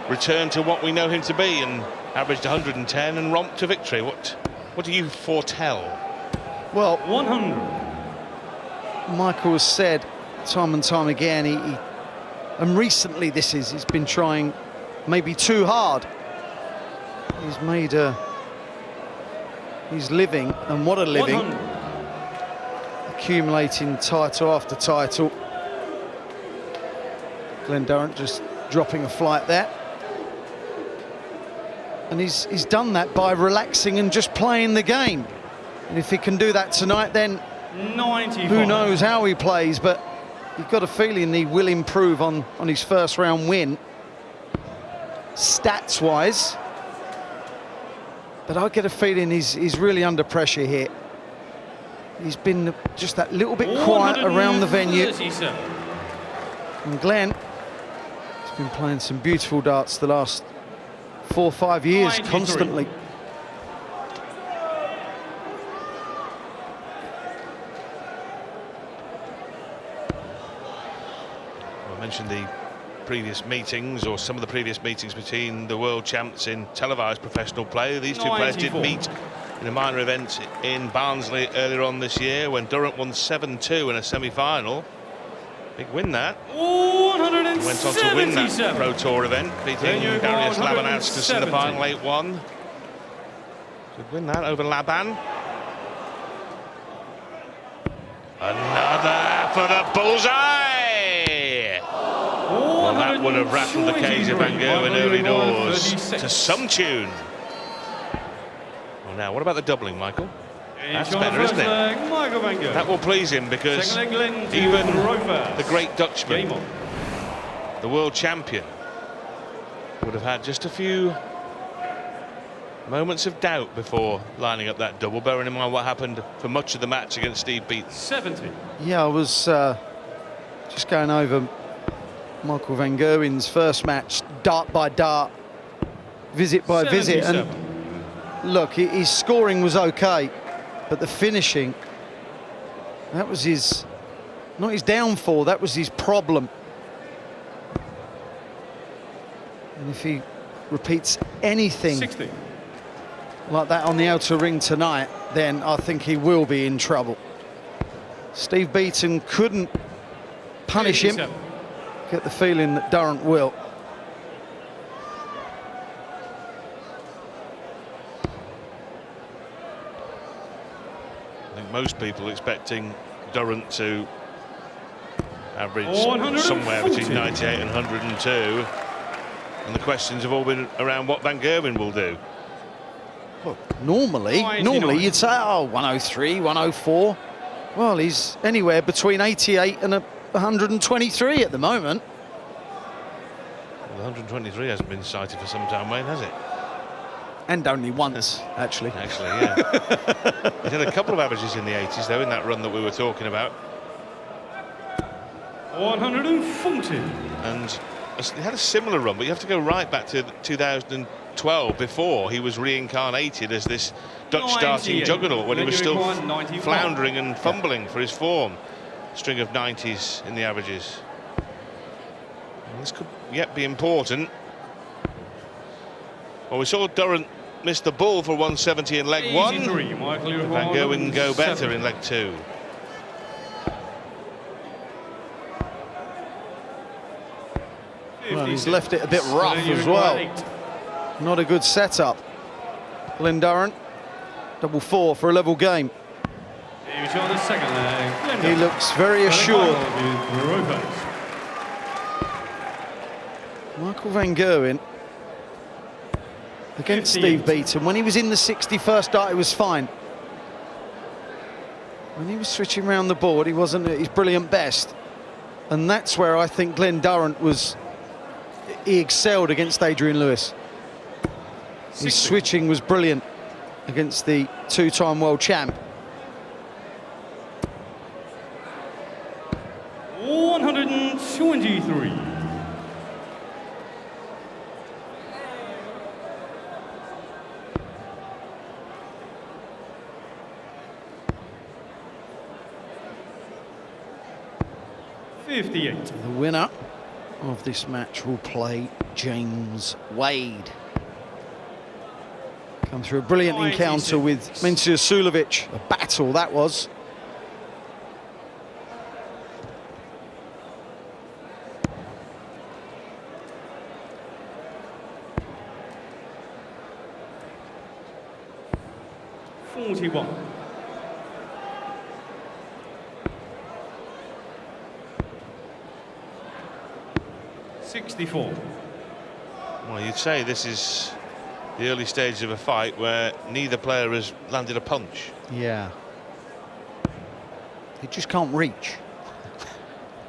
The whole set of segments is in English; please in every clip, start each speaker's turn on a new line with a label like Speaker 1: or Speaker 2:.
Speaker 1: return to what we know him to be and averaged 110 and romped to victory. What do you foretell?
Speaker 2: Well,
Speaker 3: 100.
Speaker 2: Michael has said time and time again, and recently he's been trying maybe too hard. He's made his living, and what a living,
Speaker 3: 100.
Speaker 2: accumulating title after title. Glen Durrant just dropping a flight there. And he's done that by relaxing and just playing the game. And if he can do that tonight, then
Speaker 3: 95.
Speaker 2: who knows how he plays, but you've got a feeling he will improve on his first round win, stats-wise. But I get a feeling he's really under pressure here. He's been just that little bit quiet around the venue. And Glen has been playing some beautiful darts the last 4 or 5 years,
Speaker 3: 93.
Speaker 2: constantly.
Speaker 1: I mentioned the previous meetings, or some of the previous meetings between the world champs in televised professional play. These two players did meet in a minor event in Barnsley earlier on this year when Durrant won 7-2 in a semi-final. Big win that.
Speaker 3: 177.
Speaker 1: Went on to win that Pro Tour event, beating Darius Labanauskas in the final 8-1. Could win that over Laban. Another for the bullseye! Well, that would have rattled the cage of Van Gerwen early doors to some tune. Well, now, what about the doubling, Michael? That's better, isn't it? That will please him, because even the great Dutchman, the world champion, would have had just a few moments of doubt before lining up that double, bearing in mind what happened for much of the match against Steve Beaton.
Speaker 3: 70.
Speaker 2: Yeah, I was just going over Michael Van Gerwen's first match, dart by dart, visit by visit, and look, his scoring was okay, but the finishing, that was not his downfall, that was his problem. And if he repeats anything
Speaker 3: 60.
Speaker 2: like that on the outer ring tonight, then I think he will be in trouble. Steve Beaton couldn't punish him. Get the feeling that Durrant will.
Speaker 1: I think most people expecting Durrant to average somewhere between 98 and 102. And the questions have all been around what Van Gerwen will do.
Speaker 2: Well, normally you'd say, oh, 103, 104. Well, he's anywhere between 88 and 123 at the moment.
Speaker 1: Well, 123 hasn't been cited for some time, Wayne, has it?
Speaker 2: And only once, actually.
Speaker 1: Actually, yeah. He's had a couple of averages in the 80s, though, in that run that we were talking about.
Speaker 3: 140.
Speaker 1: And he had a similar run, but you have to go right back to 2012 before he was reincarnated as this Dutch starting juggernaut, when he was still floundering and fumbling for his form. String of 90s in the averages. And this could yet be important. Well, we saw Durrant miss the ball for 170 in leg 1. Van Gerwen go better in leg 2.
Speaker 2: Well, he's left it a bit rough as well. Not a good setup. Glen Durrant, double 4 for a level game. He looks very assured. Michael Van Gerwen against Steve Beaton. When he was in the 61st dart, it was fine. When he was switching around the board, he wasn't at his brilliant best. And that's where I think Glen Durrant he excelled against Adrian Lewis. His switching was brilliant against the two-time world champ.
Speaker 3: 123. The winner
Speaker 2: of this match will play James Wade. Come through a brilliant
Speaker 3: 96.
Speaker 2: encounter with Mensur Sulovic. A battle that was.
Speaker 3: $41. $64.
Speaker 1: Well, you'd say this is the early stage of a fight where neither player has landed a punch.
Speaker 2: Yeah. He just can't reach.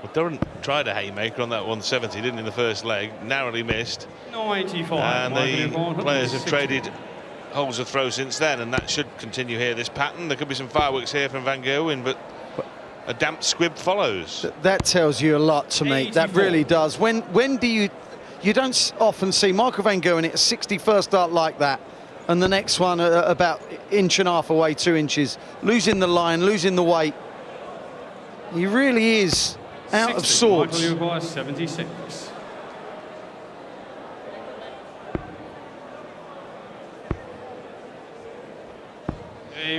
Speaker 1: Well, Durrant tried a haymaker on that 170, didn't in the first leg, narrowly missed.
Speaker 3: 95.
Speaker 1: And the players have traded holes of throw since then, and that should continue here, this pattern. There could be some fireworks here from Van Gerwen, but a damp squib follows.
Speaker 2: That tells you a lot to me.
Speaker 3: 84.
Speaker 2: That really does. When do you don't often see Michael Van Gerwen at a 61st dart like that, and the next one about inch and a half away, 2 inches, losing the line, losing the weight. He really is out
Speaker 3: 60.
Speaker 2: of sorts.
Speaker 3: Michael Uruguay 76.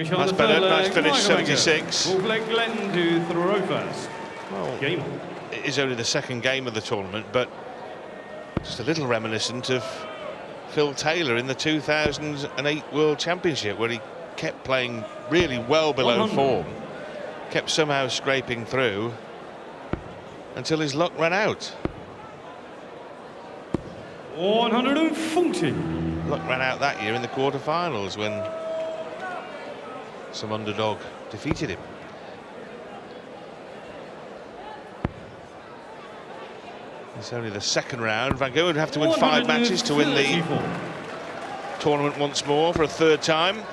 Speaker 1: That's better, nice finish, 76.
Speaker 3: We'll let Glen to throw first.
Speaker 1: Well,
Speaker 3: Game.
Speaker 1: it is only the second game of the tournament, but just a little reminiscent of Phil Taylor in the 2008 World Championship, where he kept playing really well below
Speaker 3: 100.
Speaker 1: form, kept somehow scraping through until his luck ran out.
Speaker 3: 140.
Speaker 1: Luck ran out that year in the quarterfinals when some underdog defeated him. It's only the second round. Van Gerwen would have to win 5 matches to win the
Speaker 3: 134.
Speaker 1: tournament once more for a third time.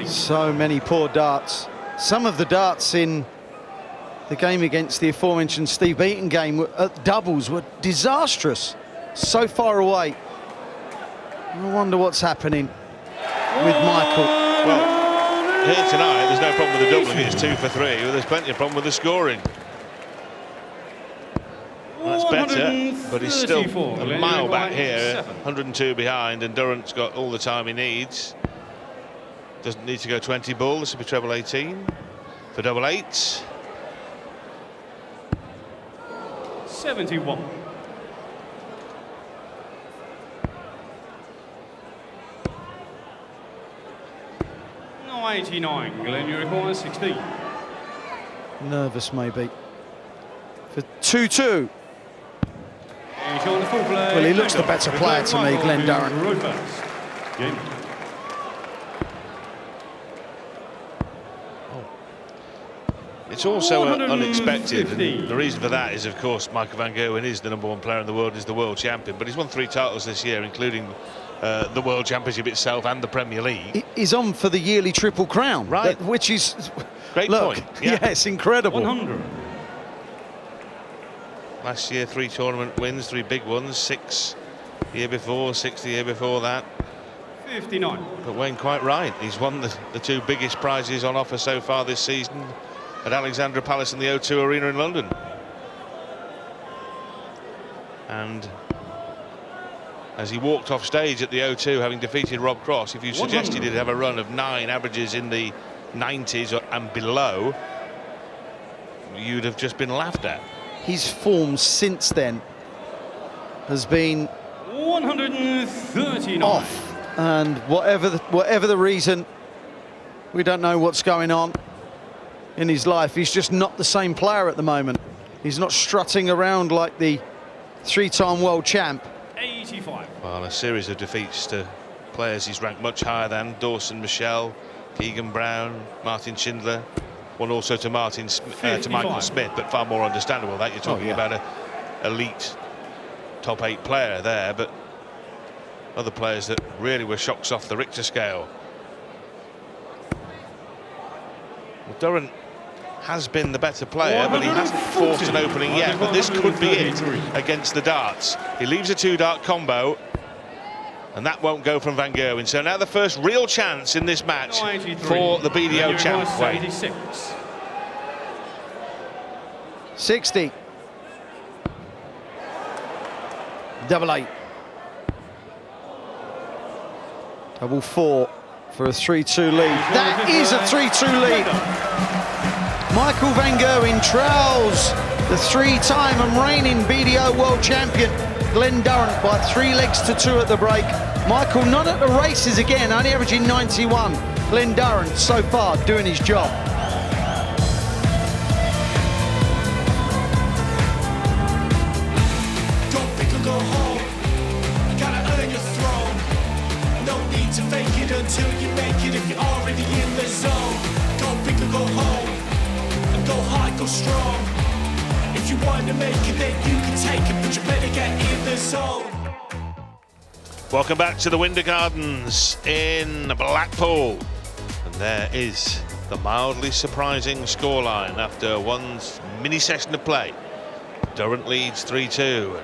Speaker 2: So many poor darts. Some of the darts in the game against the aforementioned Steve Beaton game at doubles were disastrous. So far away. I wonder what's happening with Michael.
Speaker 1: Well, here tonight, there's no problem with the doubling. It's 2 for 3. Well, there's plenty of problem with the scoring. Well, that's better, but he's still a mile back here, 102 behind, and Durrant's got all the time he needs. Doesn't need to go 20 ball. This will be treble 18 for double 8.
Speaker 3: 71. No, 89. Glen, you require 16.
Speaker 2: Nervous maybe. For 2-2. Well, he looks the better player to me, Glen Durrant.
Speaker 3: Game.
Speaker 1: It's also unexpected, and the reason for that is, of course, Michael Van Gerwen is the #1 player in the world, is the world champion, but he's won 3 titles this year, including the World Championship itself and the Premier League.
Speaker 2: He's on for the yearly Triple Crown,
Speaker 1: right?
Speaker 2: Which is
Speaker 1: great
Speaker 2: look,
Speaker 1: point. Yeah.
Speaker 2: Yes, incredible.
Speaker 3: 100.
Speaker 1: Last year, 3 tournament wins, 3 big ones, 6 the year before, 6 the year before that.
Speaker 3: 59.
Speaker 1: But Wayne quite right. He's won the 2 biggest prizes on offer so far this season at Alexandra Palace and the O2 Arena in London. And as he walked off stage at the O2, having defeated Rob Cross, if you suggested he'd have a run of 9 averages in the 90s and below, you'd have just been laughed at.
Speaker 2: His form since then has been
Speaker 3: 139.
Speaker 2: off, and whatever the reason, we don't know what's going on in his life. He's just not the same player at the moment. He's not strutting around like the 3-time world champ.
Speaker 3: 85.
Speaker 1: Well, a series of defeats to players he's ranked much higher than: Dawson Michelle, Keegan Brown, Martin Schindler. One also to Michael Smith, but far more understandable that you're talking about an elite top 8 player there, but other players that really were shocks off the Richter scale. Well, Durrant has been the better player, but he hasn't forced an opening yet. But this could be it against the darts. He leaves a 2-dart combo, and that won't go from Van Gerwen. So now the first real chance in this match for the BDO champ.
Speaker 3: 86.
Speaker 2: 60. Double 8. Double 4 for a 3-2 lead. That is a 3-2 lead. Michael van Gerwen trails the 3-time and reigning BDO world champion Glen Durrant by 3 legs to 2 at the break. Michael not at the races again, only averaging 91. Glen Durrant so far doing his job.
Speaker 4: Don't pick or go home. Gotta earn your throne. No need to fake it until you make it if you're already in the zone. Go big or go home. And go hard, go strong. If you want to make it, then you can take it, but you better get in the zone.
Speaker 1: Welcome back to the Winter Gardens in Blackpool. And there is the mildly surprising scoreline after one mini session of play. Durant leads 3-2.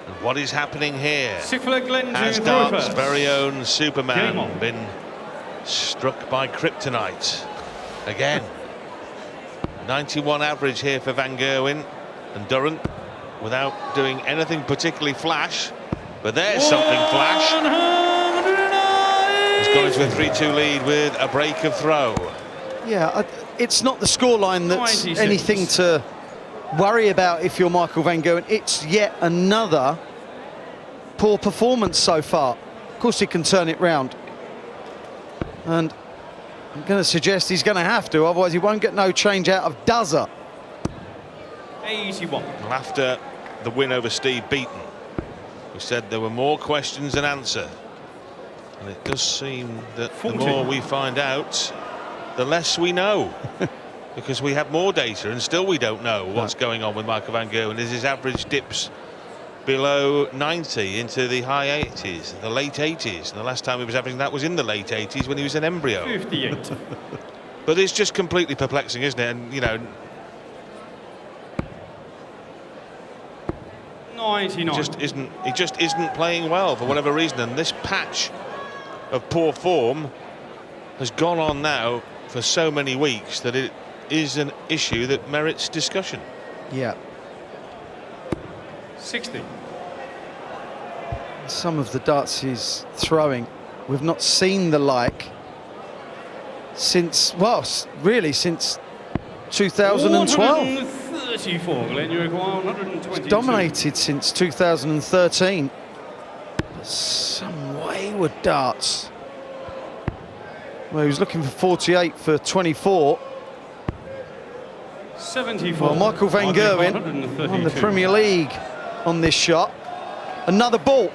Speaker 1: And what is happening here? Has Dart's very own Superman been struck by kryptonite again? 91 average here for van Gerwen, and Durant without doing anything particularly flash. But there's something flash. He's gone into a 3-2 lead with a break of throw.
Speaker 2: Yeah, it's not the scoreline that's
Speaker 3: 96.
Speaker 2: anything to worry about if you're Michael van Gerwen. It's yet another poor performance so far. Of course he can turn it round. And I'm going to suggest he's going to have to, otherwise he won't get no change out of Duzzer.
Speaker 3: 81.
Speaker 1: Well, after the win over Steve Beaton, we said there were more questions than answer. And it does seem that
Speaker 3: 40.
Speaker 1: the more we find out, the less we know. Because we have more data and still we don't know what's going on with Michael van Gerwen as his average dips below 90 into the high 80s, the late 80s. And the last time he was averaging that was in the late 80s when he was an embryo.
Speaker 3: 58.
Speaker 1: But it's just completely perplexing, isn't it? And, you know,
Speaker 3: 99.
Speaker 1: he just isn't playing well for whatever reason, and this patch of poor form has gone on now for so many weeks that it is an issue that merits discussion.
Speaker 2: Yeah.
Speaker 3: 60.
Speaker 2: Some of the darts he's throwing, we've not seen the like since, well, really since 2012.
Speaker 3: 134, Glen, you require 122.
Speaker 2: Dominated since 2013. Some wayward darts. Well, he was looking for 48 for 24.
Speaker 3: 74.
Speaker 2: Well, Michael van Gerwen on the Premier League on this shot. Another ball.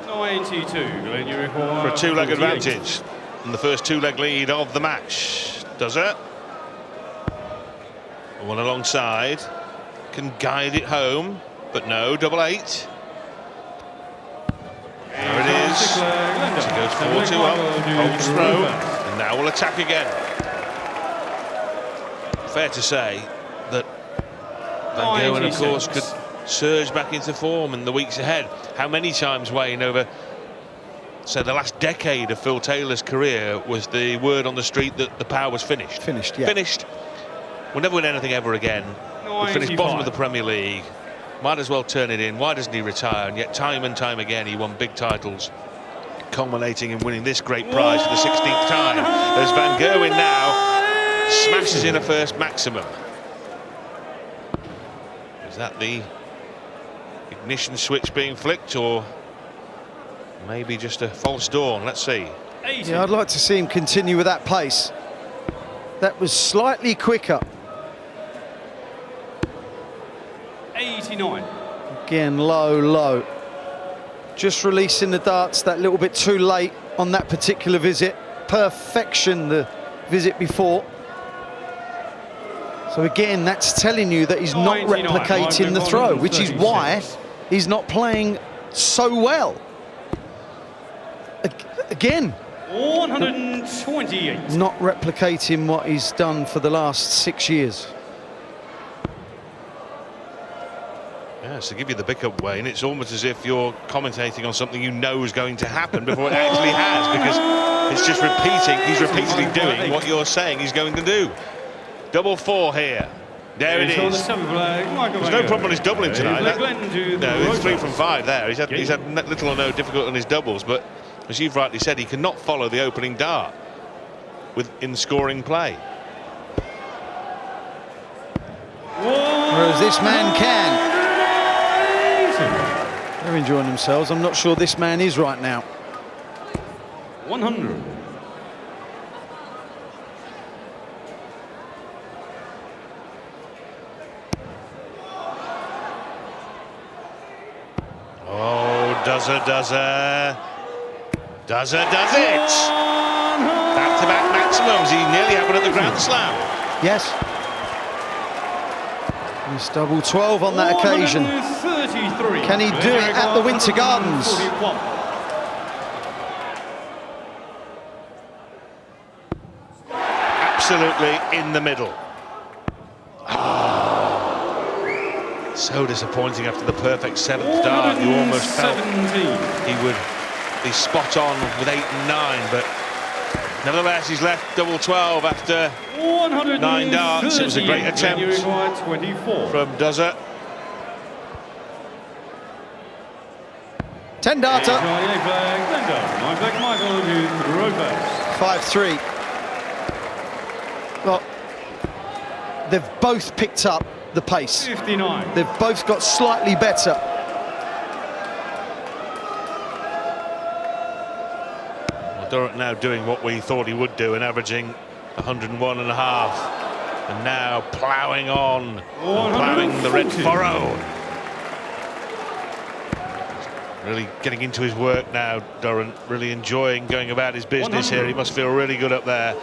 Speaker 3: 92, Glen, you require
Speaker 1: For a two-leg
Speaker 3: 48.
Speaker 1: advantage and the first two-leg lead of the match. Does it? One alongside, can guide it home, but no, double 8. There it is. She goes 4-2 up, holds throw, and now will attack again. Fair to say that van Gerwen, of course, could surge back into form in the weeks ahead. How many times, Wayne, over, say, the last decade of Phil Taylor's career was the word on the street that the power was finished?
Speaker 2: Finished, yeah.
Speaker 1: Finished. We'll never win anything ever again. We'll finish bottom of the Premier League. Might as well turn it in. Why doesn't he retire? And yet time and time again he won big titles, culminating in winning this great prize for the 16th time. As van Gerwen now smashes in a first maximum. Is that the ignition switch being flicked, or maybe just a false dawn? Let's see.
Speaker 3: 80.
Speaker 2: Yeah, I'd like to see him continue with that pace. That was slightly quicker.
Speaker 3: 89.
Speaker 2: Again, low, low. Just releasing the darts that little bit too late on that particular visit. Perfection the visit before. So again, that's telling you that he's not
Speaker 3: 99,
Speaker 2: replicating the throw, which is why he's not playing so well. Again,
Speaker 3: 128.
Speaker 2: not replicating what he's done for the last 6 years.
Speaker 1: Yes, to give you the pickup, Wayne, it's almost as if you're commentating on something you know is going to happen before it actually has, because it's just repeating, he's repeatedly doing what you're saying he's going to do. Double 4 here. There it
Speaker 3: On the
Speaker 1: is.
Speaker 3: 7th flag, Michael
Speaker 1: There's
Speaker 3: van
Speaker 1: no problem on his doubling tonight.
Speaker 3: Glen to the
Speaker 1: No, it's 3
Speaker 3: rope.
Speaker 1: from 5 there. He's had little or no difficulty on his doubles, but as you've rightly said, he cannot follow the opening dart in scoring play.
Speaker 2: Whereas this man can. They're enjoying themselves. I'm not sure this man is right now.
Speaker 3: 100.
Speaker 1: Oh, does it. Back-to-back maximums. He nearly had one at the Grand Slam.
Speaker 2: Yes. He's double 12 on that occasion.
Speaker 3: 133.
Speaker 2: Can he do it at the Winter Gardens?
Speaker 3: 141.
Speaker 1: Absolutely in the middle. So disappointing after the perfect 7th dart. You almost felt he would be spot on with 8 and 9, but nevertheless he's left double 12 after 9 darts. It was a great attempt from Dozer.
Speaker 2: 10 darter. 5-3. Well, they've both picked up the pace.
Speaker 3: 59.
Speaker 2: They've both got slightly better.
Speaker 1: Well, Durant now doing what we thought he would do and averaging 101 and a half, and now ploughing on, and ploughing the red furrow. Really getting into his work now, Durant, really enjoying going about his business here. He must feel really good up there.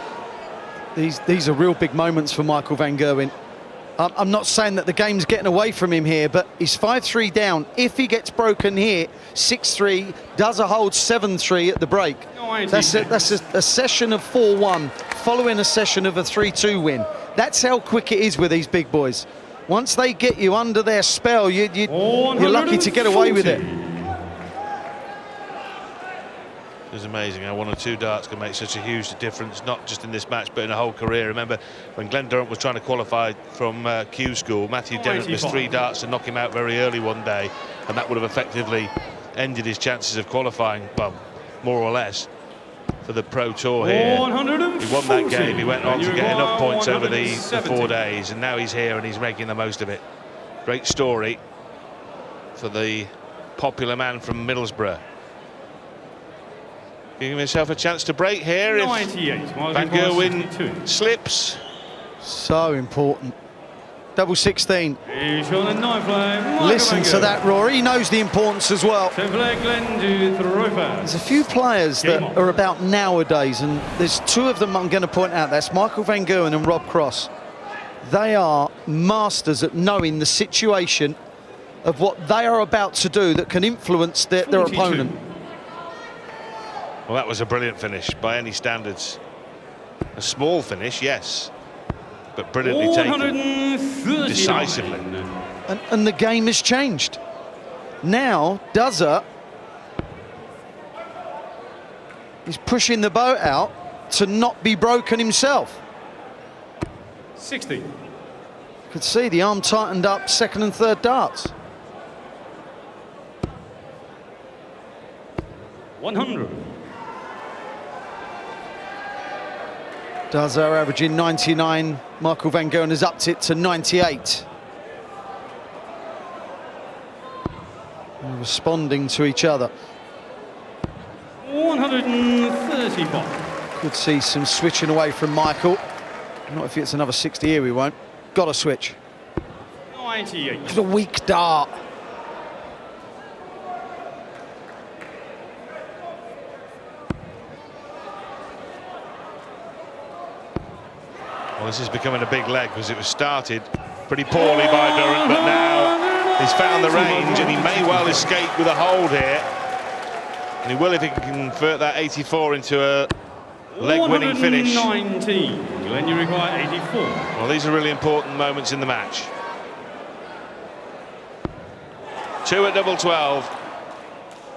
Speaker 2: These are real big moments for Michael van Gerwen. I'm not saying that the game's getting away from him here, but he's 5-3 down. If he gets broken here, 6-3, does a hold 7-3 at the break. That's a session of 4-1 following a session of a 3-2 win. That's how quick it is with these big boys. Once they get you under their spell, you're lucky to get away with it.
Speaker 1: It's amazing how 1 or 2 darts can make such a huge difference, not just in this match, but in a whole career. Remember, when Glen Durrant was trying to qualify from Q School, Matthew Dennett missed 3 darts to knock him out very early one day, and that would have effectively ended his chances of qualifying, well, more or less, for the Pro Tour here. He won that game. He went on to get enough points over the 4 days, and now he's here and he's making the most of it. Great story for the popular man from Middlesbrough. Giving himself a chance to break here if Van Gerwen slips.
Speaker 2: So important. Double 16.
Speaker 3: He's on the 9th flag.
Speaker 2: Listen to that, Rory. He knows the importance as well. There's a few players that are about nowadays, and there's 2 of them I'm going to point out. That's Michael van Gerwen and Rob Cross. They are masters at knowing the situation of what they are about to do that can influence their opponent.
Speaker 1: Well, that was a brilliant finish by any standards. A small finish, yes, but brilliantly taken, decisively.
Speaker 2: And the game has changed. Now, Dozer is pushing the boat out to not be broken himself.
Speaker 3: 60.
Speaker 2: Could see the arm tightened up, 2nd and 3rd darts.
Speaker 3: 100.
Speaker 2: Dozer averaging 99. Michael van Gerwen has upped it to 98. And responding to each other.
Speaker 3: 130 pop.
Speaker 2: Could see some switching away from Michael. Not if it's another 60 here, we won't. Got to switch.
Speaker 3: 98.
Speaker 2: It's a weak dart.
Speaker 1: Well, this is becoming a big leg because it was started pretty poorly by Durant, but now he's found the range and he may well escape with a hold here. And he will if he can convert that 84 into a leg-winning finish.
Speaker 3: 119. Glen, you require 84.
Speaker 1: Well, these are really important moments in the match. 2 at double 12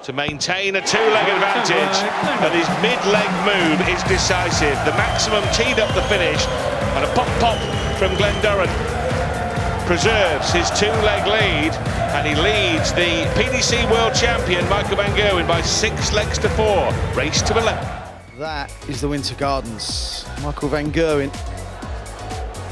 Speaker 1: to maintain a 2-leg advantage, and his mid-leg move is decisive. The maximum teed up the finish, and a pop from Glen Durrant. preserves his 2-leg lead, and he leads the PDC World Champion Michael van Gerwen by 6 legs to 4. Race to 11.
Speaker 2: That is the Winter Gardens. Michael van Gerwen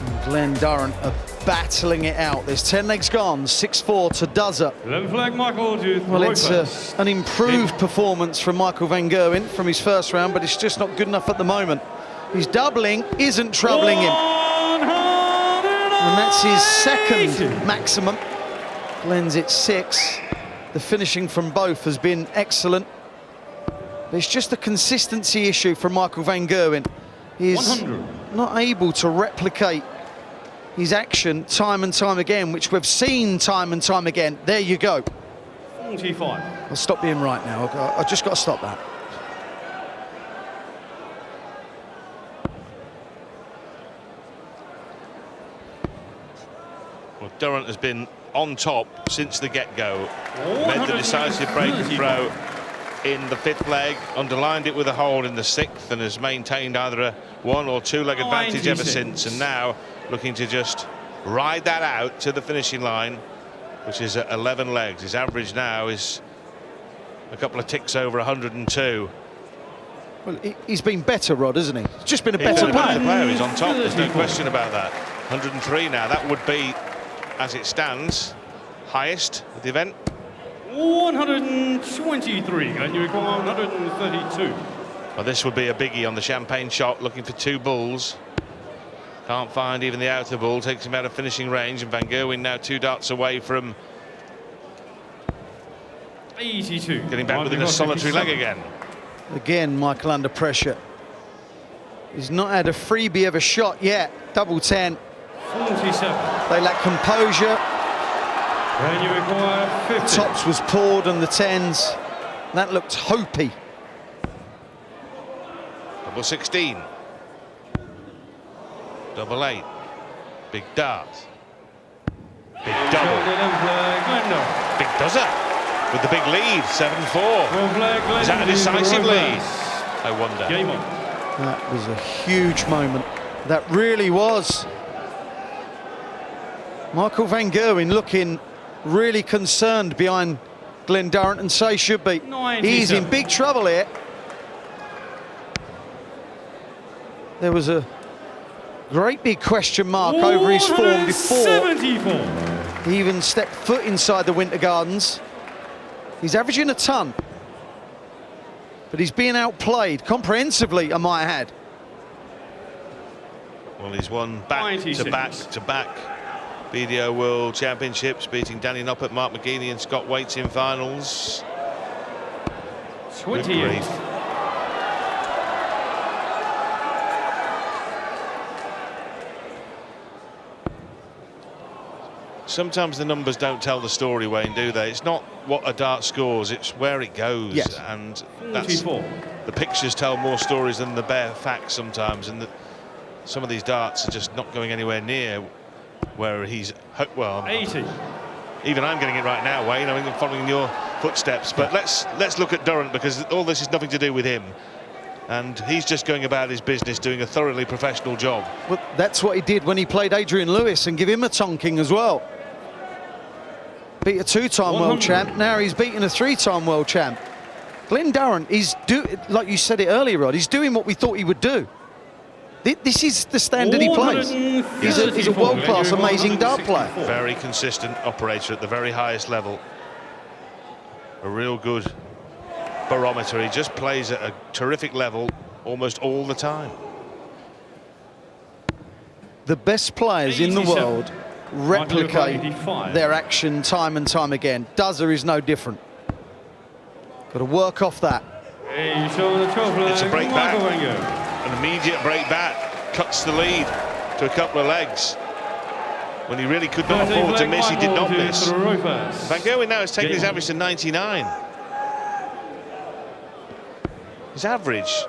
Speaker 2: and Glen Durrant are battling it out. There's 10 legs gone, 6-4 to Duzza.
Speaker 3: 11 flag, Michael.
Speaker 2: Well, it's an improved performance from Michael van Gerwen from his first round, but it's just not good enough at the moment. His doubling isn't troubling him. And that's his second maximum. Glen's at 6. The finishing from both has been excellent. But it's just a consistency issue from Michael van Gerwen. He's not able to replicate his action time and time again, which we've seen time and time again. There you go.
Speaker 3: 45.
Speaker 2: I'll stop being right now. I've just got to stop that.
Speaker 1: Well, Durrant has been on top since the get-go. Made the decisive break and throw in the 5th leg, underlined it with a hold in the 6th, and has maintained either a 1 or 2 leg advantage ever since, and now looking to just ride that out to the finishing line, which is at 11 legs. His average now is a couple of ticks over 102.
Speaker 2: Well, he's been better, Rod, hasn't he? He's just been a better player.
Speaker 1: He's on top, there's no question about that. 103 now, that would be, as it stands, highest of the event.
Speaker 3: 123, and you require 132.
Speaker 1: Well, this would be a biggie on the champagne shot, looking for 2 bulls. Can't find even the outer bull, takes him out of finishing range, and van Gerwen now 2 darts away from
Speaker 3: 82.
Speaker 1: getting back within a solitary leg again.
Speaker 2: Again, Michael under pressure. He's not had a freebie of a shot yet. Double 10.
Speaker 3: 47.
Speaker 2: They lack composure.
Speaker 3: And you require 50.
Speaker 2: Tops was poured on the 10s. That looked hopey.
Speaker 1: Double 16. Double 8. Big dart. Big double. Big dozer. With the big lead, 7-4. Is that a decisive lead? I wonder.
Speaker 3: Game on.
Speaker 2: That was a huge moment. That really was. Michael van Gerwen looking really concerned behind Glen Durrant, and so should be.
Speaker 3: 97.
Speaker 2: He's in big trouble here. There was a great big question mark over his form before
Speaker 3: 74.
Speaker 2: he even stepped foot inside the Winter Gardens. He's averaging a ton, but he's being outplayed comprehensively, I might add.
Speaker 1: Well, he's won back-to-back BDO World Championships, beating Danny Noppert, Mark McGeaney and Scott Waits in finals.
Speaker 3: 28.
Speaker 1: Sometimes the numbers don't tell the story, Wayne, do they? It's not what a dart scores, it's where it goes.
Speaker 2: Yes.
Speaker 1: And that's, the pictures tell more stories than the bare facts sometimes, and some of these darts are just not going anywhere near where he's, well,
Speaker 3: 80.
Speaker 1: Even I'm getting it right now, Wayne. I mean, I'm following your footsteps. But let's look at Durrant, because all this is nothing to do with him, and he's just going about his business, doing a thoroughly professional job.
Speaker 2: Well, that's what he did when he played Adrian Lewis and give him a tonking as well. Beat a 2-time world champ. Now he's beating a 3-time world champ. Glen Durrant is like you said it earlier, Rod. He's doing what we thought he would do. This is the standard he plays. He's a world-class, amazing dart player.
Speaker 1: Very consistent operator at the very highest level. A real good barometer. He just plays at a terrific level almost all the time. The
Speaker 2: best players in the world replicate their action time and time again. Duzza is no different. Got to work off that.
Speaker 1: It's a break back. An immediate break back, cuts the lead to a couple of legs. When he really could not afford to miss, he did not miss. Van Gerwen now has taken his average to 99. His average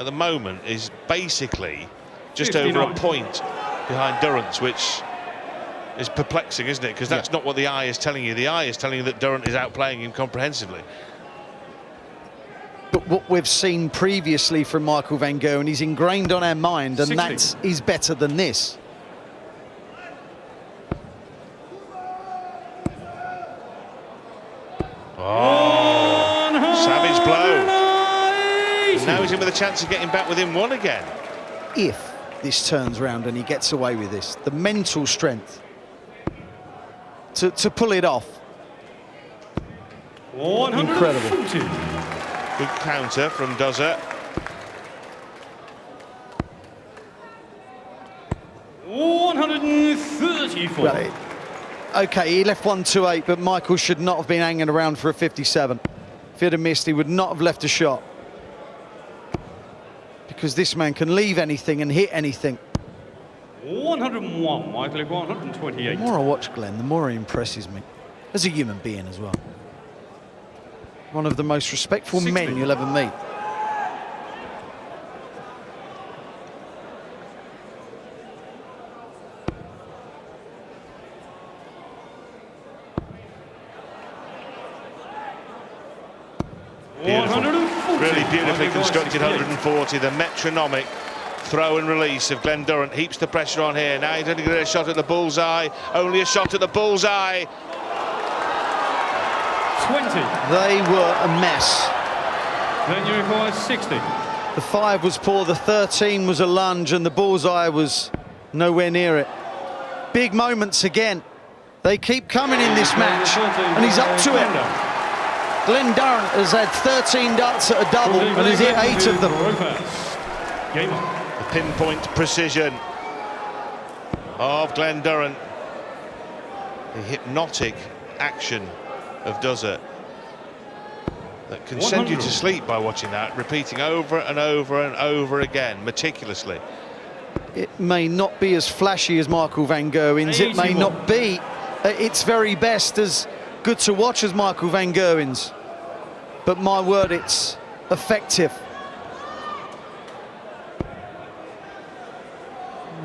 Speaker 1: at the moment is basically just 59. Over a point behind Durrant's, which is perplexing, isn't it? Because that's not what the eye is telling you. The eye is telling you that Durrant is outplaying him comprehensively.
Speaker 2: But what we've seen previously from Michael van Gerwen is ingrained on our mind, and
Speaker 3: 60.
Speaker 2: he's better than this.
Speaker 1: Oh, savage blow. And now he's in with a chance of getting back within one again.
Speaker 2: If this turns round and he gets away with this, the mental strength to pull it off. Incredible.
Speaker 1: Good counter from Durrant.
Speaker 3: 134.
Speaker 2: Well, okay, he left 128, but Michael should not have been hanging around for a 57. If he'd have missed, he would not have left a shot. Because this man can leave anything and hit anything.
Speaker 3: 101, Michael, 128.
Speaker 2: The more I watch Glen, the more he impresses me. As a human being as well. One of the most respectful
Speaker 3: 60.
Speaker 2: men you'll ever meet.
Speaker 1: Beautiful. Really beautifully constructed 140. The metronomic throw and release of Glen Durrant heaps the pressure on here. Now he's only got a shot at the bullseye. Only a shot at the bullseye.
Speaker 3: 20.
Speaker 2: They were a mess.
Speaker 3: Then you require 60.
Speaker 2: The 5 was poor, the 13 was a lunge, and the bullseye was nowhere near it. Big moments again. They keep coming in this match, and he's up to it. Glen Durrant has had 13 darts at a double, and he's hit 8 of them.
Speaker 3: Game on.
Speaker 1: The pinpoint precision of Glen Durrant. The hypnotic action of Durrant that can send you to sleep by watching that, repeating over and over and over again, meticulously.
Speaker 2: It may not be as flashy as Michael van Gerwen's. It may not be at its very best as good to watch as Michael van Gerwen's. But my word, it's effective.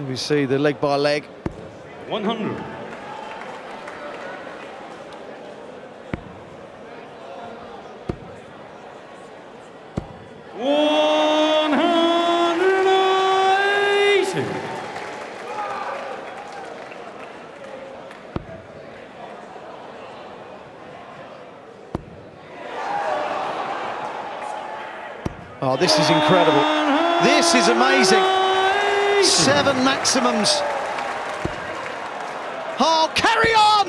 Speaker 2: We see the leg by leg.
Speaker 3: 100.
Speaker 2: Oh, this is incredible. This is amazing. 7 maximums. Oh, carry on!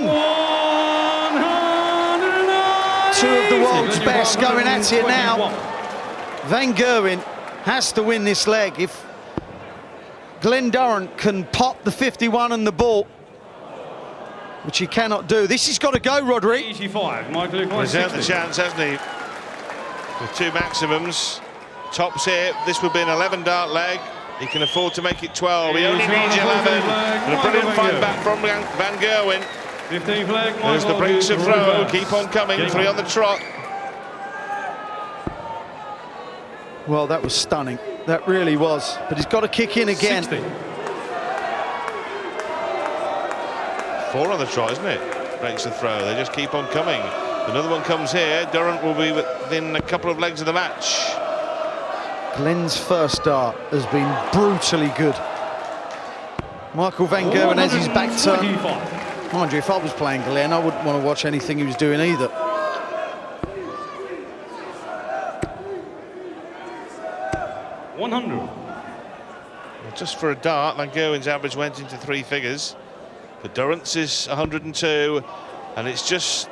Speaker 2: 2 of the world's best going at it now. Van Gerwen has to win this leg. If Glen Durrant can pop the 51 and the ball, which he cannot do, this has got to go, Rodri.
Speaker 3: 85, Michael.
Speaker 1: He's had the chance, hasn't he? With 2 maximums. Tops here, this would be an 11 dart leg. He can afford to make it 12. He only needs 11. And a brilliant fight back from Van Gerwen.
Speaker 3: 15 flag.
Speaker 1: There's the breaks of throw. Keep on coming. 3 on the trot.
Speaker 2: Well, that was stunning. That really was. But he's got to kick in again.
Speaker 3: 60.
Speaker 1: 4 on the trot, isn't it? Breaks of throw. They just keep on coming. Another one comes here. Durrant will be within a couple of legs of the match.
Speaker 2: Glen's first dart has been brutally good. Michael van Gerwen has his back turned. Mind you, if I was playing Glen, I wouldn't want to watch anything he was doing either.
Speaker 1: Just for a dart, Van Gerwen's average went into 3 figures. But Durrant's is 102. And it's just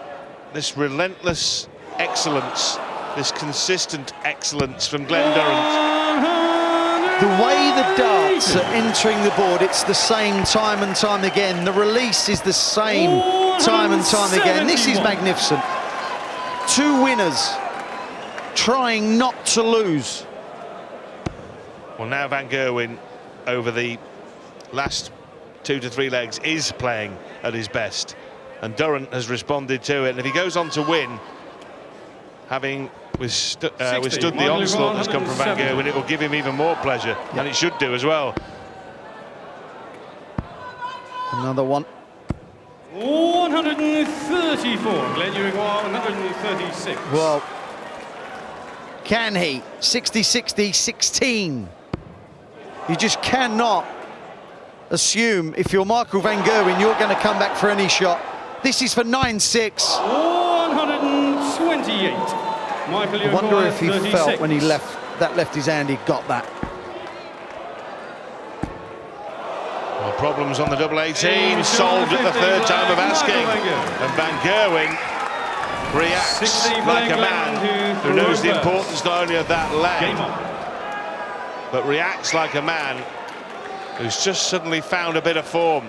Speaker 1: this relentless excellence, this consistent excellence from Glen Durrant.
Speaker 2: The way the darts are entering the board, it's the same time and time again. The release is the same time and time again. This is magnificent. 2 winners trying not to lose.
Speaker 1: Well, now Van Gerwen, over the last 2 to 3 legs, is playing at his best. And Durrant has responded to it. And if he goes on to win, having withstood the onslaught that's come from Van Gerwen, it will give him even more pleasure, and it should do as well.
Speaker 2: Another one.
Speaker 3: 134. Glen, you require 136.
Speaker 2: Well, can he? 60-60-16. You just cannot assume if you're Michael van Gerwen, you're going to come back for any shot. This is for 9-6.
Speaker 3: 120. Michael,
Speaker 2: I wonder if he
Speaker 3: 36.
Speaker 2: felt when he left his hand, he got that.
Speaker 1: Well, problems on the double 18, solved at the third time of asking. And Van Gerwen reacts like a man who knows the importance not only of that leg, but reacts like a man who's just suddenly found a bit of form.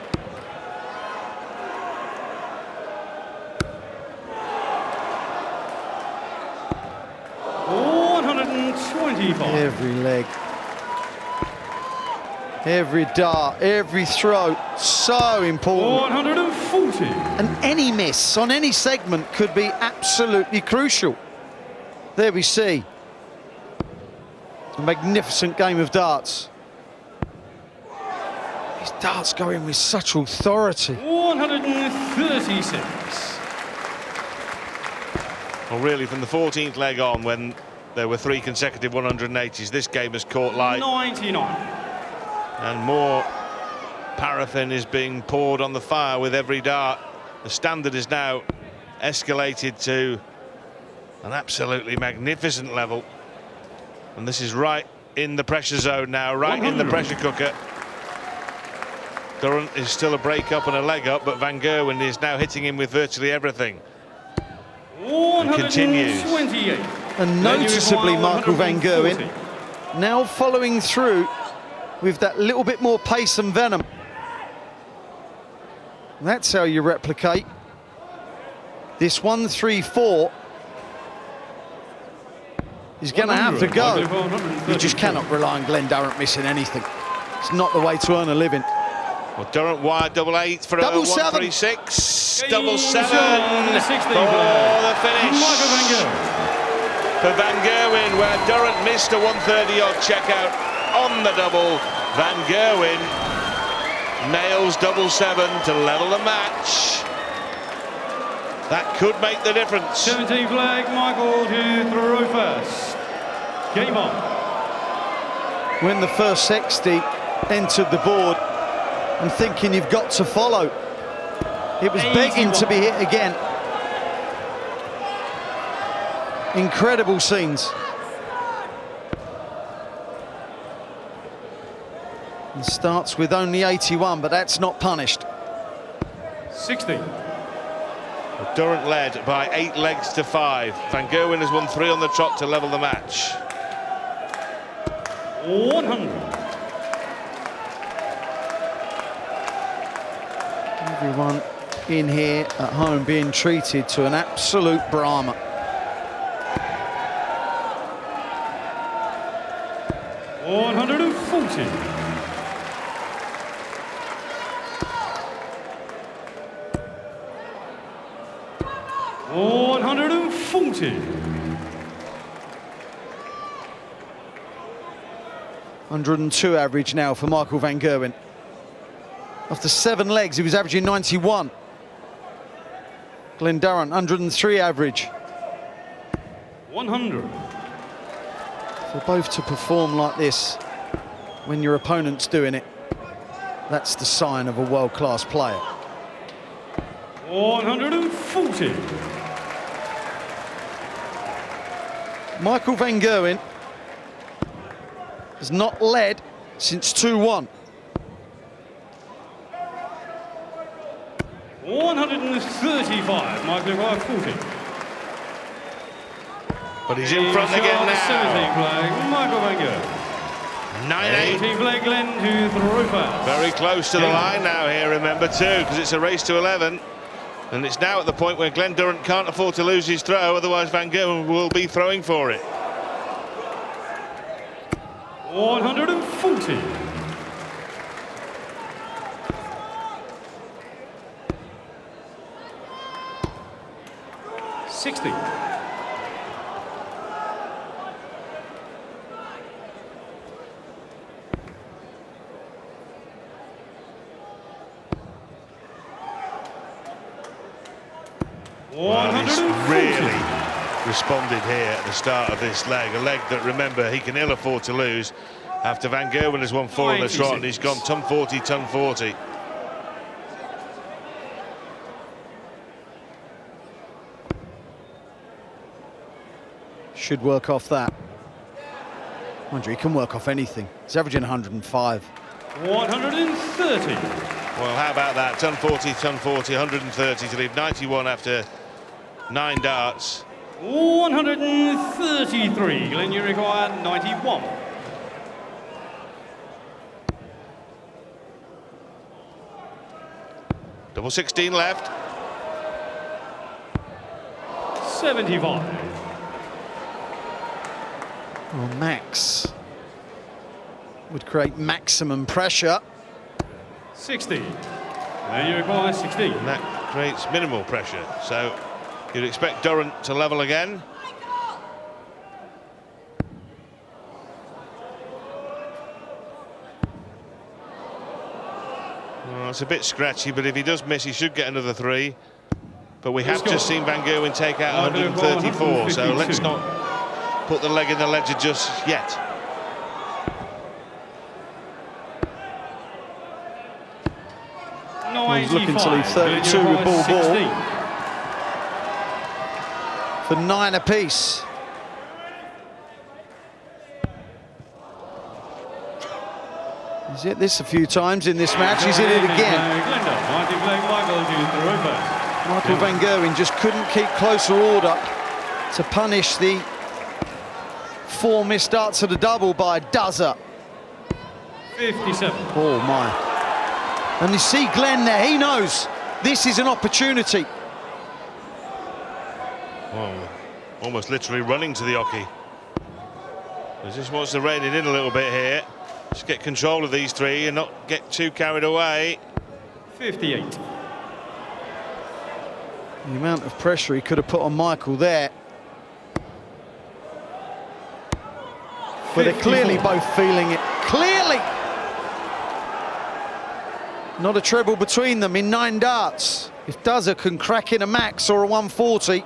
Speaker 2: Every leg, every dart, every throw, so important.
Speaker 3: 140.
Speaker 2: And any miss on any segment could be absolutely crucial. There we see a magnificent game of darts. These darts go in with such authority.
Speaker 3: 136.
Speaker 1: Well, really, from the 14th leg on, when there were 3 consecutive 180s, this game has caught light.
Speaker 3: 99.
Speaker 1: And more paraffin is being poured on the fire with every dart. The standard is now escalated to an absolutely magnificent level. And this is right in the pressure zone now, right 100. In the pressure cooker. Durrant is still a break up and a leg up, but Van Gerwen is now hitting him with virtually everything. And continues.
Speaker 2: And noticeably, Michael Van Gerwen now following through with that little bit more pace and venom. And that's how you replicate this 1-3-4. He's going to have to go. You just cannot rely on Glen Durrant missing anything. It's not the way to earn a living.
Speaker 1: Well, Durrant wired double 8 for a 136. Double 7 for the finish. For Van Gerwen, where Durrant missed a 130-odd checkout on the double, Van Gerwen nails double 7 to level the match. That could make the difference.
Speaker 3: 17th leg, Michael to throw first. Game on.
Speaker 2: When the first 60 entered the board, and thinking you've got to follow. It was begging to be hit again. Incredible scenes. And starts with only 81, but that's not punished.
Speaker 3: 60.
Speaker 1: Durrant led by 8 legs to 5. Van Gerwen has won 3 on the trot to level the match.
Speaker 3: 100.
Speaker 2: Everyone in here at home being treated to an absolute Brahma.
Speaker 3: $140. $140.
Speaker 2: 102 average now for Michael Van Gerwen. After 7 legs, he was averaging 91. Glen Durrant, 103 average.
Speaker 3: 100.
Speaker 2: For both to perform like this when your opponent's doing it, that's the sign of a world-class player.
Speaker 3: 140.
Speaker 2: Michael Van Gerwen has not led since 2-1.
Speaker 3: 135, Michael 40.
Speaker 1: But he's in front again now.
Speaker 3: 17th play, Michael Van Gerwen.
Speaker 1: 9-8.
Speaker 3: 18th play, Glen to throw first.
Speaker 1: Very close to the line now here, remember, too, because it's a race to 11. And it's now at the point where Glen Durrant can't afford to lose his throw, otherwise Van Gerwen will be throwing for it.
Speaker 3: 140. 60.
Speaker 1: Well, he's really responded here at the start of this leg. A leg that, remember, he can ill afford to lose after Van Gerwen has won 4 on the trot and he's gone ton 40, ton 40.
Speaker 2: should work off that. Mind you, he can work off anything. He's averaging 105.
Speaker 3: 130.
Speaker 1: Well, how about that? Ton 40, 130 to leave 91 after 9 darts.
Speaker 3: 133. Glen, you require 91.
Speaker 1: Double 16 left.
Speaker 3: 75.
Speaker 2: Well, Max would create maximum pressure.
Speaker 3: 60. And you require 16.
Speaker 1: And that creates minimal pressure. So you'd expect Durrant to level again. Well, it's a bit scratchy, but if he does miss, he should get another 3. But we have just seen Van Gerwen take out 134, so let's not put the leg in the ledger just yet.
Speaker 2: He's looking to leave 32 with ball. For 9 apiece. He's hit this a few times in this match. He's hit it again. Michael Van Gerwen just couldn't keep closer order to punish the 4 missed darts of the double by a dozer.
Speaker 3: 57.
Speaker 2: Oh my. And you see Glen there, he knows this is an opportunity.
Speaker 1: Well, almost literally running to the oche. He just wants to rein it in a little bit here. Just get control of these 3 and not get too carried away.
Speaker 3: 58.
Speaker 2: The amount of pressure he could have put on Michael there. But they're clearly both feeling it. Clearly! Not a treble between them in 9 darts. If Dozer can crack in a max or a 140,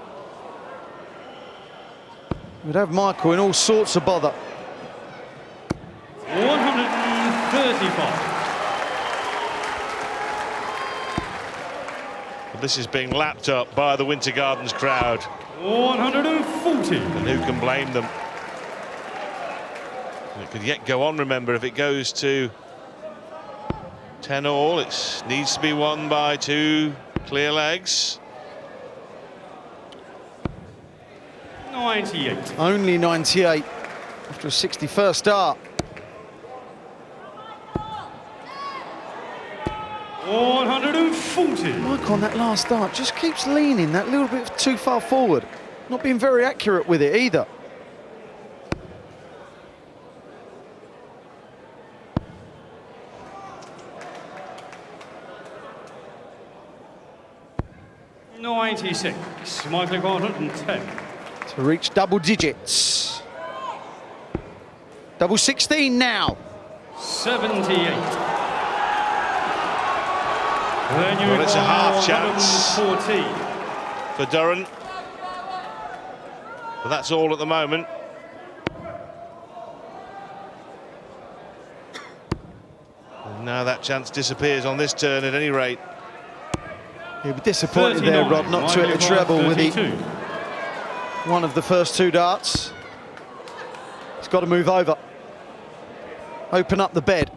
Speaker 2: we'd have Michael in all sorts of bother.
Speaker 3: 135.
Speaker 1: This is being lapped up by the Winter Gardens crowd.
Speaker 3: 140.
Speaker 1: And who can blame them? It could yet go on, remember, if it goes to 10 all, it needs to be won by 2 clear legs.
Speaker 3: 98.
Speaker 2: Only 98 after a 61st dart.
Speaker 3: 140.
Speaker 2: Mike on that last dart just keeps leaning that little bit too far forward. Not being very accurate with it either.
Speaker 3: .96. Michael 110.
Speaker 2: To reach double digits. Double 16 now.
Speaker 3: 78.
Speaker 1: Well, it's a half chance
Speaker 3: 140.
Speaker 1: for Durrant. But that's all at the moment. And now that chance disappears on this turn at any rate.
Speaker 2: He'll be disappointed there, Rod, not to hit a treble with one of the first 2 darts. He's got to move over. Open up the bed.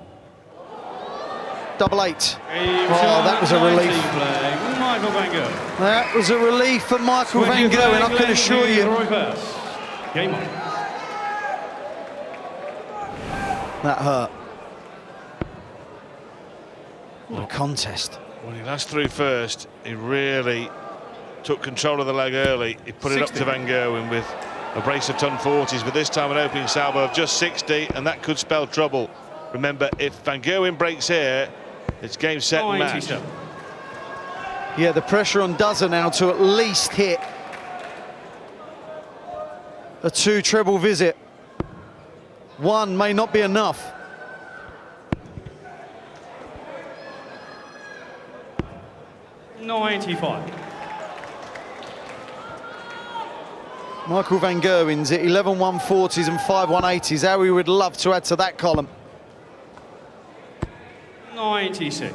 Speaker 2: Double 8. Oh, that was a relief. That was a relief for Michael Van Gerwen, I can assure you.
Speaker 3: Game on.
Speaker 2: That hurt. What a contest.
Speaker 1: When he last threw first, he really took control of the leg early. He put 60. It up to Van Gerwen with a brace of ton 40s, but this time an opening salvo of just 60, and that could spell trouble. Remember, if Van Gerwen breaks here, it's game, set, and match.
Speaker 2: Yeah, the pressure on Dozer now to at least hit a 2 treble visit. 1 may not be enough.
Speaker 3: .95.
Speaker 2: Michael Van Gerwen's at 11 140s and 5 180s. How we would love to add to that column.
Speaker 3: 96.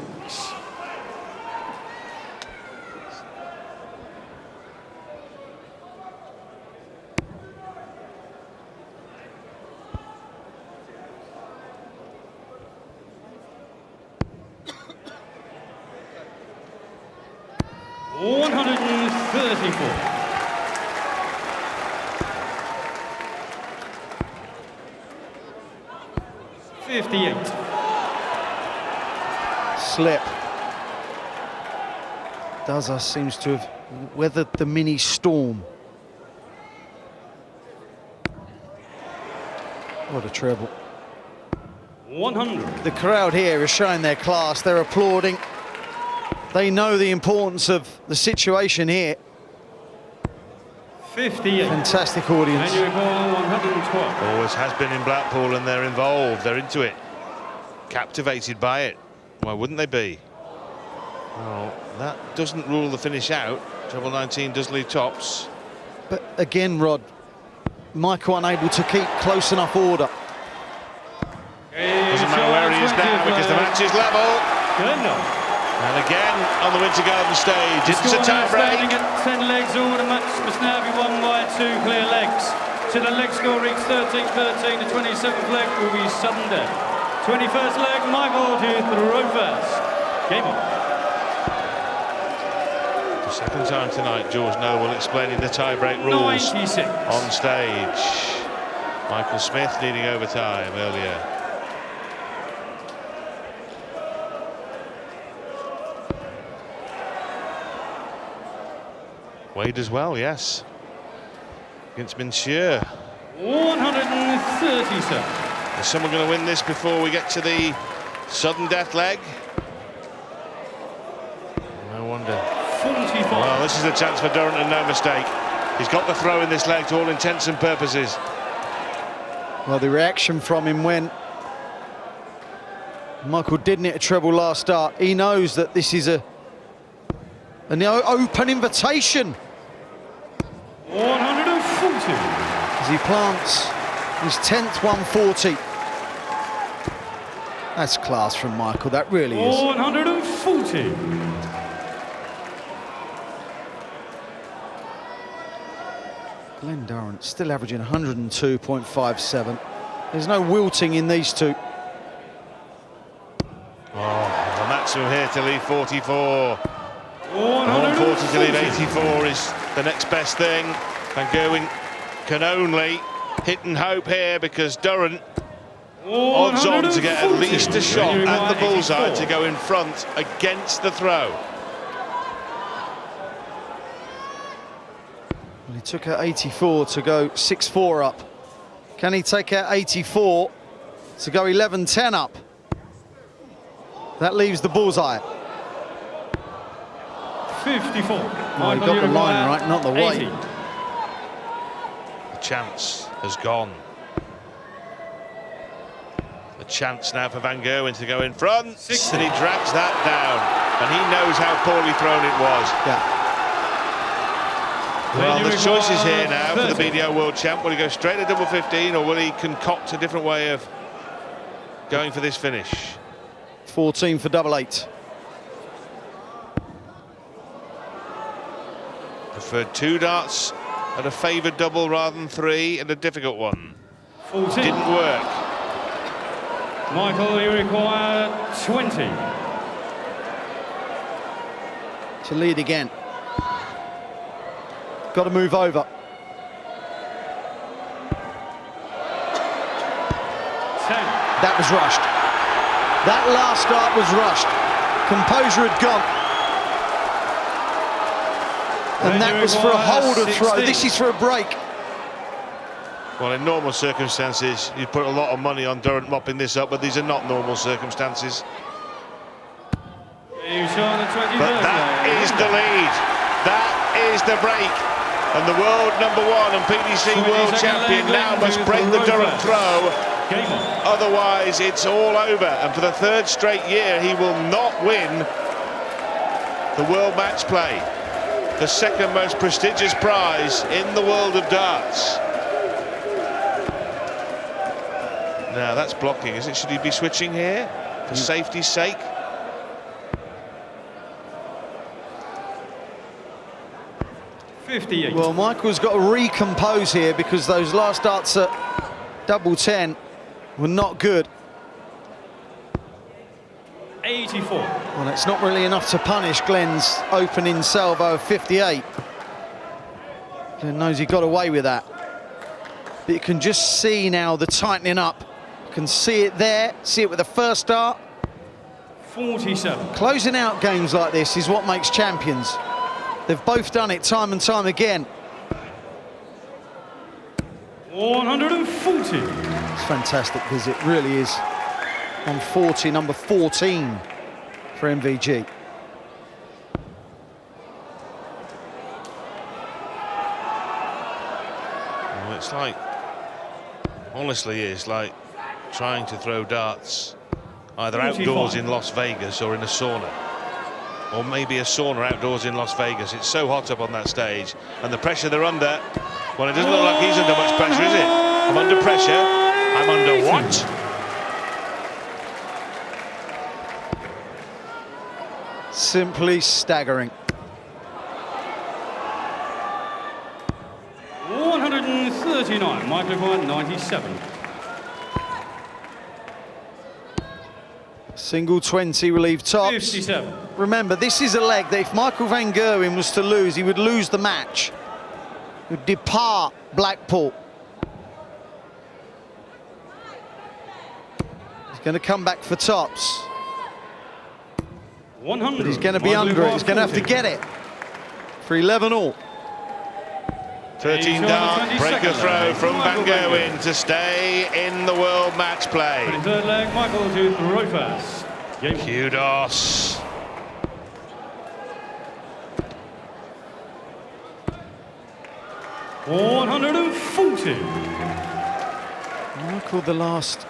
Speaker 3: 134. $58.
Speaker 2: Slip. Daza seems to have weathered the mini storm. What a treble.
Speaker 3: 100.
Speaker 2: The crowd here is showing their class. They're applauding. They know the importance of the situation here.
Speaker 3: 58.
Speaker 2: Fantastic audience.
Speaker 3: And you recall 112.
Speaker 1: Always has been in Blackpool, and they're involved. They're into it. Captivated by it. Why wouldn't they be? Well, that doesn't rule the finish out. Treble 19 does leave tops.
Speaker 2: But again, Rod, Michael unable to keep close enough order.
Speaker 1: Doesn't matter where he is now because the match is level.
Speaker 3: Glen.
Speaker 1: And again on the Winter Garden stage, it's a tiebreak.
Speaker 3: Standing at 10 legs, all the match must now be won by 2 clear legs. To the leg score reach 13-13, the 27th leg will be sudden death. 21st leg, Michael to throw first. Game on.
Speaker 1: The second time tonight, George Noble explaining the tiebreak rules
Speaker 3: 96.
Speaker 1: on stage. Michael Smith needing overtime earlier. Wade as well, yes. Against Monsieur.
Speaker 3: 137.
Speaker 1: Is someone going to win this before we get to the sudden death leg? No wonder.
Speaker 3: 45.
Speaker 1: Well, this is a chance for Durrant and no mistake. He's got the throw in this leg to all intents and purposes.
Speaker 2: Well, the reaction from him when Michael didn't hit a treble last start. He knows that this is an open invitation.
Speaker 3: 140.
Speaker 2: As he plants his 10th 140. That's class from Michael, that really is.
Speaker 3: 140.
Speaker 2: Glen Durrant still averaging 102.57. There's no wilting in these two.
Speaker 1: Oh, the maximum here to leave 44. 140 to leave 84 is the next best thing. Van Gerwen can only hit and hope here because Durrant odds on to get at least a shot at the bullseye to go in front against the throw.
Speaker 2: Well, he took out 84 to go 6-4 up. Can he take out 84 to go 11-10 up?
Speaker 3: That leaves the bullseye. 54.
Speaker 2: Oh, he got the line right, not the weight.
Speaker 3: 80.
Speaker 1: The chance has gone. The chance now for Van Gerwen to go in front,
Speaker 3: 60.
Speaker 1: and he drags that down, and he knows how poorly thrown it was.
Speaker 2: Yeah.
Speaker 1: Well, there's choices here now for the BDO World Champ. Will he go straight to double 15, or will he concoct a different way of going for this finish?
Speaker 2: 14 for double 8.
Speaker 1: Preferred 2 darts at a favoured double rather than 3, and a difficult one.
Speaker 3: 14.
Speaker 1: Didn't work.
Speaker 3: Michael, you require 20.
Speaker 2: To lead again. Got to move over.
Speaker 3: 10.
Speaker 2: That was rushed. That last start was rushed. Composure had gone. And that was for a holder throw. This is for a break.
Speaker 1: Well, in normal circumstances, you'd put a lot of money on Durrant mopping this up, but these are not normal circumstances. But that is the lead. That is the break. And the world #1 and PDC world champion now must break the Durrant throw. Otherwise, it's all over. And for the 3rd straight year, he will not win the World Matchplay, the 2nd most prestigious prize in the world of darts. Now that's blocking, is it? Should he be switching here for safety's sake?
Speaker 2: Well, Michael's got to recompose here because those last darts at double 10 were not good.
Speaker 3: 80. 84.
Speaker 2: Well, it's not really enough to punish Glen's opening salvo of 58. Glen knows he got away with that. But you can just see now the tightening up. You can see it there, see it with the first dart.
Speaker 3: 47.
Speaker 2: Closing out games like this is what makes champions. They've both done it time and time again.
Speaker 3: 140.
Speaker 2: It's a fantastic visit, really is. On 40, number 14 for MVG.
Speaker 1: Well, it's like, honestly, it's like trying to throw darts either
Speaker 3: 45.
Speaker 1: outdoors in Las Vegas or in a sauna. Or maybe a sauna outdoors in Las Vegas. It's so hot up on that stage, and the pressure they're under, well, it doesn't look like he's under much pressure, is it? I'm under pressure. I'm under what?
Speaker 2: Simply staggering.
Speaker 3: 139. Michael Point 97.
Speaker 2: Single 20, relieve tops.
Speaker 3: 57.
Speaker 2: Remember, this is a leg that if Michael van Gerwen was to lose, he would lose the match. He would depart Blackpool. He's going to come back for tops.
Speaker 3: 100.
Speaker 2: But he's going to be under it. He's going to have to get it for 11 all.
Speaker 1: 13 dart, breaker throw from Van Gerwen to stay in the World Match Play.
Speaker 3: 23rd leg, Michael to throw first. Game.
Speaker 1: Kudos.
Speaker 3: $140.
Speaker 2: Michael, the last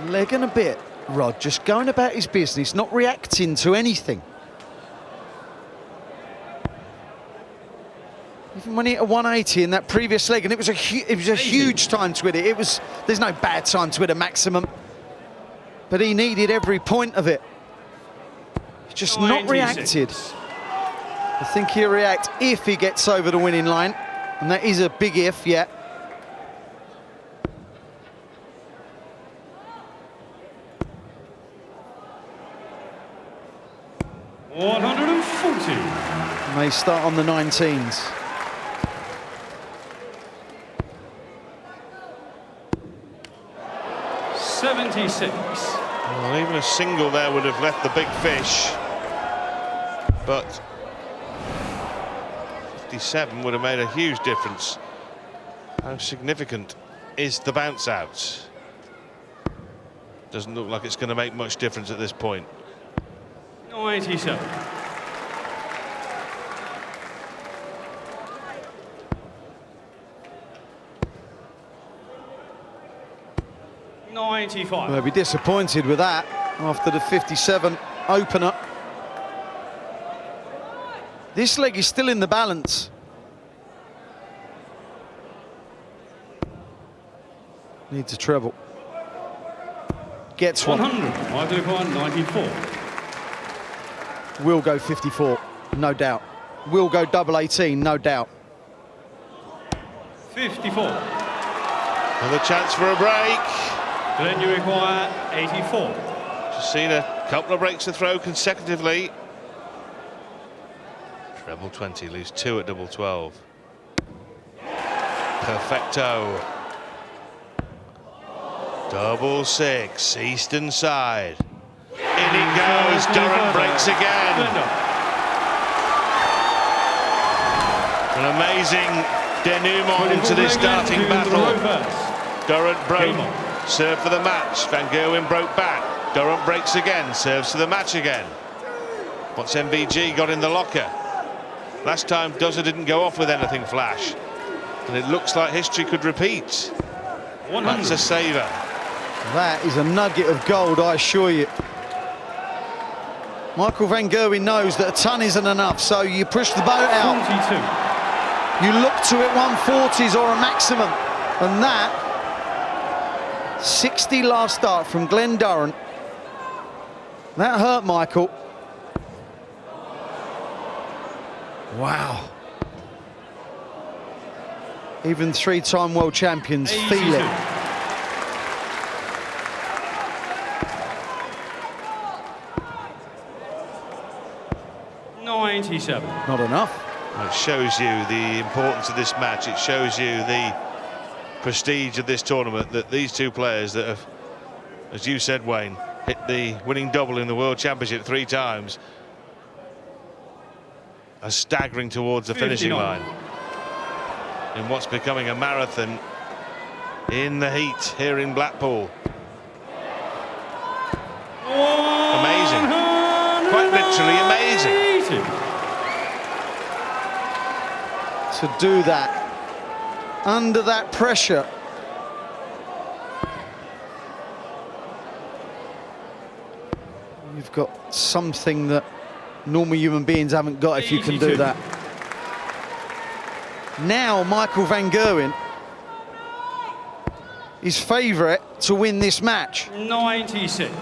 Speaker 2: leg and a bit, Rod, just going about his business, not reacting to anything. Even when he hit a 180 in that previous leg, and it was a huge time to hit it. There's no bad time to hit a maximum, but he needed every point of it. He's just not reacted. I think he'll react if he gets over the winning line, and that is a big if, yeah.
Speaker 3: $140.
Speaker 2: May start on the 19s.
Speaker 3: $76.
Speaker 1: Well, even a single there would have left the big fish, but 57 would have made a huge difference. How significant is the bounce out? Doesn't look like it's going to make much difference at this point.
Speaker 3: 97. $95.
Speaker 2: They'll be disappointed with that after the 57 opener. This leg is still in the balance. Needs a treble. Gets one.
Speaker 3: 100. Michael Point 94.
Speaker 2: Will go 54, no doubt. Will go double 18, no doubt.
Speaker 3: 54.
Speaker 1: Another chance for a break.
Speaker 3: Glen, you require 84.
Speaker 1: Just seen a couple of breaks to throw consecutively. Treble 20, lose 2 at double 12. Perfecto. Double 6, eastern side. In it goes, Durrant breaks again. An amazing denouement into this starting battle. Durrant broke, serve for the match. Van Gerwen broke back. Durrant breaks again, serves for the match again. What's MVG got in the locker? Last time Duzza didn't go off with anything flash, and it looks like history could repeat. That's a saver.
Speaker 2: That is a nugget of gold, I assure you. Michael van Gerwen knows that a ton isn't enough, so you push the boat out.
Speaker 3: 42.
Speaker 2: You look to it 140s or a maximum, and that 60 last start from Glen Durrant. That hurt Michael. Wow. Even three-time world champions feel it.
Speaker 3: 97.
Speaker 2: Not enough.
Speaker 1: It shows you the importance of this match. It shows you the prestige of this tournament, that these two players that have, as you said, Wayne, hit the winning double in the World Championship 3 times, are staggering towards the finishing
Speaker 3: 59.
Speaker 1: line in what's becoming a marathon in the heat here in Blackpool. Amazing. Quite literally amazing.
Speaker 2: To do that under that pressure. You've got something that normal human beings haven't got if you can do that. Now Michael van Gerwen is favourite to win this match.
Speaker 3: 96.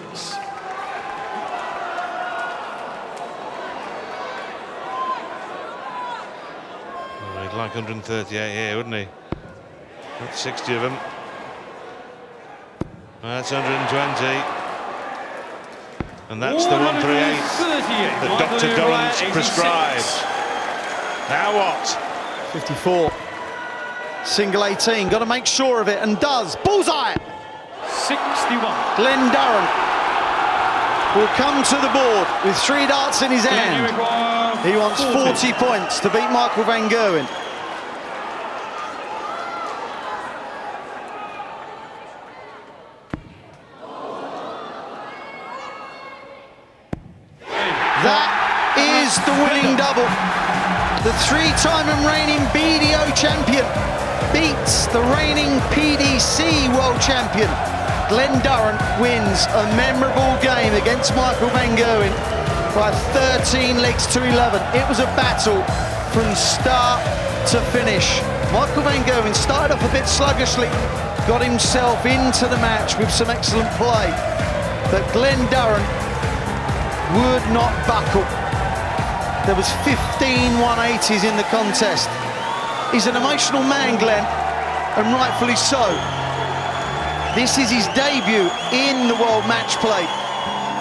Speaker 1: Oh, he'd like 138 here, wouldn't he? That's 60 of them. That's 120. And that's the 138 that Dr. Durrant prescribed. Now what?
Speaker 2: 54. Single 18, got to make sure of it, and does. Bullseye!
Speaker 3: 61.
Speaker 2: Glen Durrant will come to the board with 3 darts in his hand. He wants 40 points to beat Michael van Gerwen. That is the winning double. The 3-time and reigning BDO champion beats the reigning PDC world champion. Glen Durrant wins a memorable game against Michael van Gerwen by 13 legs to 11. It was a battle from start to finish. Michael van Gerwen started off a bit sluggishly, got himself into the match with some excellent play, but Glen Durrant would not buckle. There was 15 180s in the contest. He's an emotional man, Glen, and rightfully so. This is his debut in the World Matchplay.